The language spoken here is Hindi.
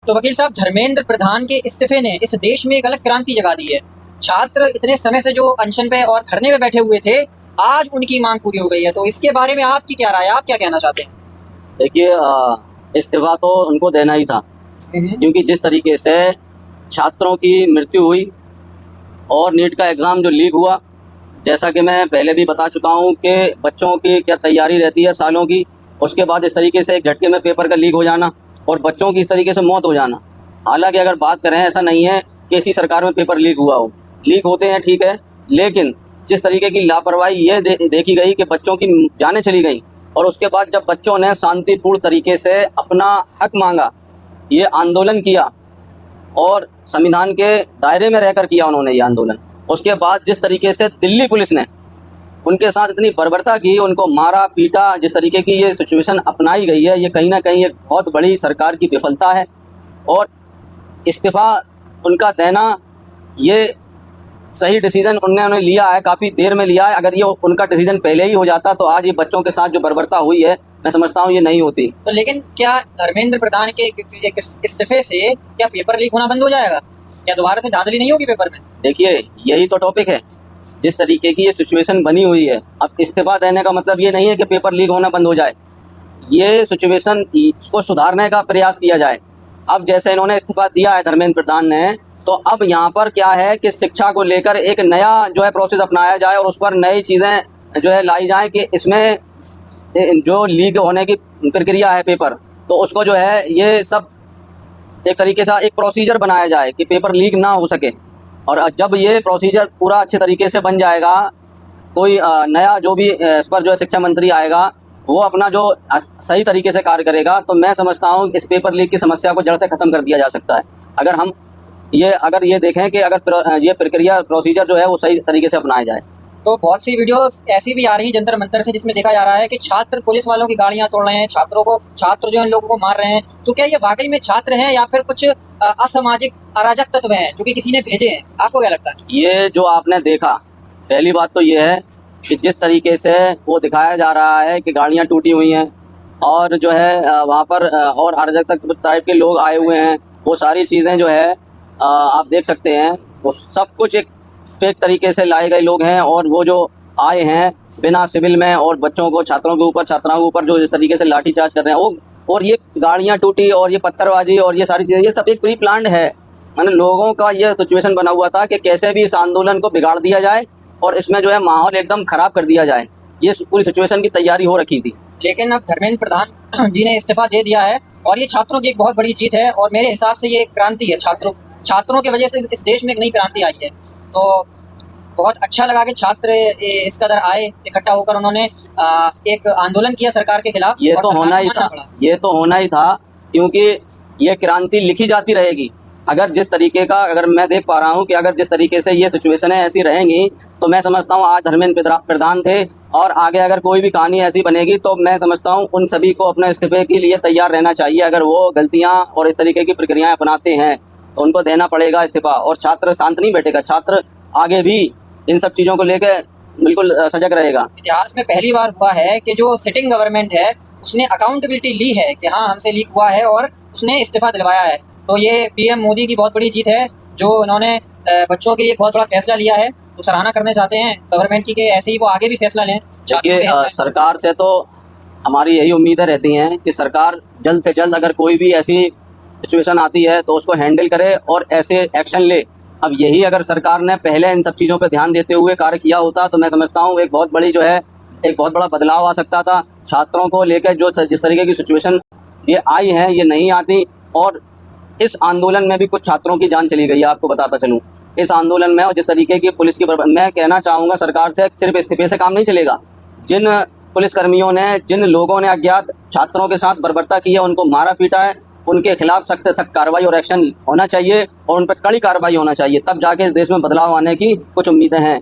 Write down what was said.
तो वकील साहब, धर्मेंद्र प्रधान के इस्तीफे ने इस देश में एक अलग क्रांति जगा दी है। छात्र इतने समय से जो अनशन पे और धरने पे बैठे हुए थे, आज उनकी मांग पूरी हो गई है। तो इसके बारे में आपकी क्या राय है, आप क्या कहना चाहते हैं? देखिए, इस्तीफा तो उनको देना ही था, क्योंकि जिस तरीके से छात्रों की मृत्यु हुई और नीट का एग्ज़ाम जो लीक हुआ, जैसा कि मैं पहले भी बता चुका हूं कि बच्चों की क्या तैयारी रहती है सालों की, उसके बाद इस तरीके से एक झटके में पेपर का लीक हो जाना और बच्चों की इस तरीके से मौत हो जाना। हालांकि अगर बात करें, ऐसा नहीं है कि इसी सरकार में पेपर लीक हुआ हो, लीक होते हैं, ठीक है, लेकिन जिस तरीके की लापरवाही ये देखी गई कि बच्चों की जानें चली गई और उसके बाद जब बच्चों ने शांतिपूर्ण तरीके से अपना हक मांगा, ये आंदोलन किया और संविधान के दायरे में रहकर किया उन्होंने ये आंदोलन, उसके बाद जिस तरीके से दिल्ली पुलिस ने उनके साथ इतनी बर्बरता की, उनको मारा पीटा, जिस तरीके की ये सिचुएशन अपनाई गई है, ये कहीं ना कहीं एक बहुत बड़ी सरकार की विफलता है। और इस्तीफ़ा उनका देना ये सही डिसीजन उन्होंने लिया है, काफ़ी देर में लिया है। अगर ये उनका डिसीजन पहले ही हो जाता तो आज ये बच्चों के साथ जो बर्बरता हुई है, मैं समझता हूँ ये नहीं होती। तो लेकिन क्या धर्मेंद्र प्रधान के एक इस्तीफे से क्या पेपर लीक होना बंद हो जाएगा? क्या दोबारा से धांधली नहीं होगी पेपर में? देखिए, यही तो टॉपिक है। जिस तरीके की ये सिचुएशन बनी हुई है, अब इस्तीफा देने का मतलब ये नहीं है कि पेपर लीक होना बंद हो जाए, ये सिचुएशन को सुधारने का प्रयास किया जाए। अब जैसे इन्होंने इस्तीफा दिया है धर्मेंद्र प्रधान ने, तो अब यहाँ पर क्या है कि शिक्षा को लेकर एक नया जो है प्रोसेस अपनाया जाए और उस पर नई चीज़ें जो है लाई जाएँ कि इसमें जो लीक होने की प्रक्रिया है पेपर, तो उसको जो है ये सब एक तरीके से एक प्रोसीजर बनाया जाए कि पेपर लीक ना हो सके। और जब ये प्रोसीजर पूरा अच्छे तरीके से बन जाएगा, कोई नया जो भी इस पर जो है शिक्षा मंत्री आएगा, वो अपना जो सही तरीके से कार्य करेगा, तो मैं समझता हूँ इस पेपर लीक की समस्या को जड़ से ख़त्म कर दिया जा सकता है। अगर ये देखें कि अगर ये प्रक्रिया प्रोसीजर जो है वो सही तरीके से अपनाया जाए। तो बहुत सी वीडियो ऐसी भी आ रही हैं जंतर मंतर से, जिसमें देखा जा रहा है कि छात्र पुलिस वालों की गाड़ियां तोड़ रहे हैं, छात्र जो है लोगों को मार रहे हैं। तो क्या ये वाकई में छात्र हैं या फिर कुछ असामाजिक अराजक तत्व हैं जो कि किसी ने भेजे हैं? आपको क्या लगता है? ये जो आपने देखा, पहली बात तो ये है कि जिस तरीके से वो दिखाया जा रहा है कि गाड़ियाँ टूटी हुई हैं और जो है वहाँ पर और अराजक तत्व टाइप के लोग आए हुए हैं, वो सारी चीज़ें जो है आप देख सकते हैं, वो सब कुछ एक फेक तरीके से लाए गए लोग हैं। और वो जो आए हैं बिना सिविल में और बच्चों को, छात्रों के ऊपर, छात्राओं के ऊपर जो इस तरीके से लाठीचार्ज कर रहे हैं, वो और ये गाड़ियाँ टूटी और ये पत्थरबाजी और ये सारी चीज़ें, ये सब एक प्री प्लान्ड है। मैंने लोगों का ये सिचुएशन बना हुआ था कि कैसे भी इस आंदोलन को बिगाड़ दिया जाए और इसमें जो है माहौल एकदम ख़राब कर दिया जाए, ये पूरी सिचुएशन की तैयारी हो रखी थी। लेकिन अब धर्मेंद्र प्रधान जी ने इस्तीफा दे दिया है और ये छात्रों की एक बहुत बड़ी जीत है और मेरे हिसाब से ये एक क्रांति है। छात्रों की वजह से इस देश में एक नई क्रांति आई है। तो बहुत अच्छा लगा कि छात्र इस कदर आए, इकट्ठा होकर उन्होंने एक आंदोलन किया सरकार के खिलाफ। ये तो होना ही था, क्योंकि ये क्रांति लिखी जाती रहेगी। अगर मैं देख पा रहा हूँ कि अगर जिस तरीके से ये सिचुएशनें ऐसी रहेंगी, तो मैं समझता हूँ आज धर्मेंद्र प्रधान थे और आगे अगर कोई भी कहानी ऐसी बनेगी, तो मैं समझता हूँ उन सभी को अपने इस्तीफे के लिए तैयार रहना चाहिए। अगर वो गलतियाँ और इस तरीके की प्रक्रियाएं अपनाते हैं तो उनको देना पड़ेगा इस्तीफा। और छात्र शांत नहीं बैठेगा, छात्र आगे भी इन सब चीज़ों को लेकर बिल्कुल सजग रहेगा। इतिहास में पहली बार हुआ है कि जो सिटिंग गवर्नमेंट है उसने अकाउंटेबिलिटी ली है कि हाँ, हमसे लीक हुआ है और उसने इस्तीफा दिलवाया है। तो ये पीएम मोदी की बहुत बड़ी जीत है, जो उन्होंने बच्चों के लिए बहुत बड़ा फैसला लिया है। तो सराहना करना चाहते हैं गवर्नमेंट की कि ऐसे ही वो आगे भी फैसला लें। सरकार से तो हमारी यही उम्मीदें रहती हैं कि सरकार जल्द से जल्द अगर कोई भी ऐसी सिचुएशन आती है तो उसको हैंडल करे और ऐसे एक्शन ले। अब यही अगर सरकार ने पहले इन सब चीज़ों पर ध्यान देते हुए कार्य किया होता, तो मैं समझता हूँ एक बहुत बड़ा बदलाव आ सकता था। छात्रों को लेकर जो जिस तरीके की सिचुएशन ये आई है, ये नहीं आती। और इस आंदोलन में भी कुछ छात्रों की जान चली गई है, आपको बताता चलूँ। इस आंदोलन में और जिस तरीके की पुलिस की मैं कहना चाहूँगा, सरकार से सिर्फ इस्तीफे से काम नहीं चलेगा। जिन पुलिसकर्मियों ने, जिन लोगों ने अज्ञात छात्रों के साथ बर्बरता की है, उनको मारा पीटा है, उनके खिलाफ सख्त से सख्त कार्रवाई और एक्शन होना चाहिए और उन पर कड़ी कार्रवाई होना चाहिए। तब जाके इस देश में बदलाव आने की कुछ उम्मीदें हैं।